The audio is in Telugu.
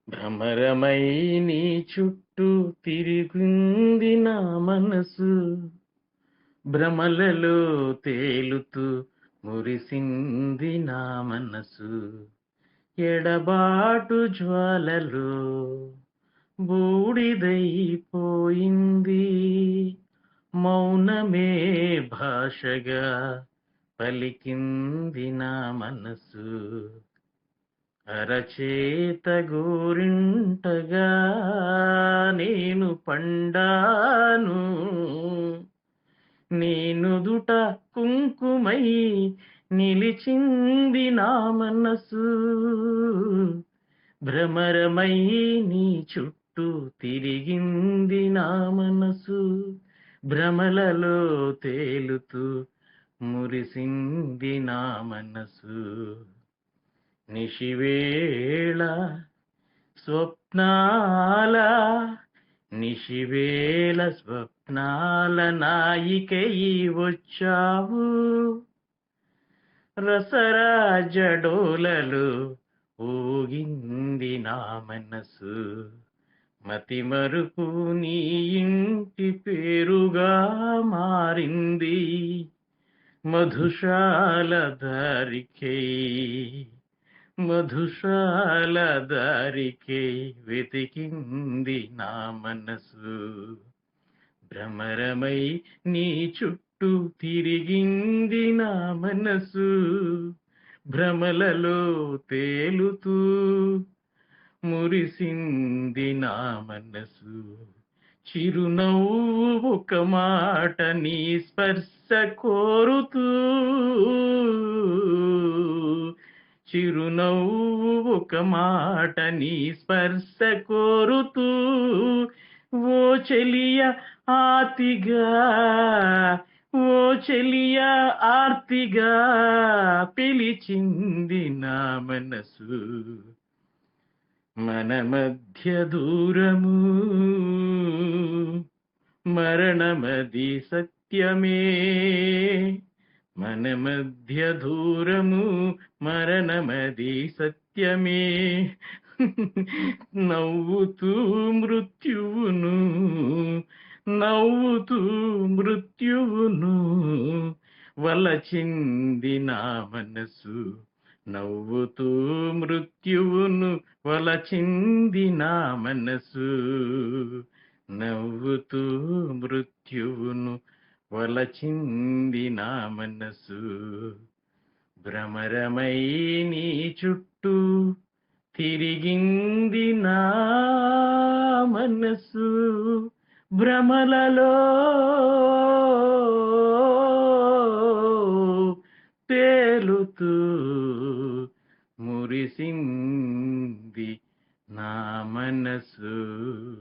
భ్రమరమై నీ చుట్టూ తిరిగింది నా మనసు. భ్రమలలో తేలుతూ మురిసింది నా మనసు. ఎడబాటు జ్వాలలో బూడిదైపోయింది. మౌనమే భాషగా పలికింది నా మనసు. అరచేత గోరింటగా నేను పండాను. నీ నుదుట కుంకుమై నిలిచింది నా మనసు. భ్రమరమై నీ చుట్టూ తిరిగింది నా మనసు. భ్రమలలో తేలుతూ మురిసింది నా మనసు. నిశివేళ స్వప్నాల నిశివేళ స్వప్నాల నాయికై వచ్చావు. రసరాజడోలలు ఊగింది నా మనసు. మతిమరుపు నీ ఇంటి పేరుగా మారింది. మధుశాల దారికై మధుశాల దారికే వెతికింది నా మనసు. భ్రమరమై నీ చుట్టూ తిరిగింది నా మనసు. భ్రమలలో తేలుతూ మురిసింది నా మనసు. చిరునవ్వు ఒక మాట నీ స్పర్శ కోరుతూ. చిరునవ్వు ఒక మాట నీ స్పర్శ కోరుతూ. ఓ చెలియ ఆర్తిగా ఓ చెలియ ఆర్తిగా పిలిచింది నా మనసు. మన మధ్య దూరము మరణమది సత్యమే. మన మధ్య దూరము మరణమది సత్యమే. నవ్వుతూ మృత్యువును నవ్వుతూ మృత్యువును వలచింది నా మనసు. నవ్వుతూ మృత్యువును వలచింది నా మనసు. నవ్వుతూ మృత్యువును వలచింది నా మనసు. భ్రమరమై నీ చుట్టూ తిరిగింది నా మనసు. భ్రమలలో తేలుతూ మురిసింది నా మనసు.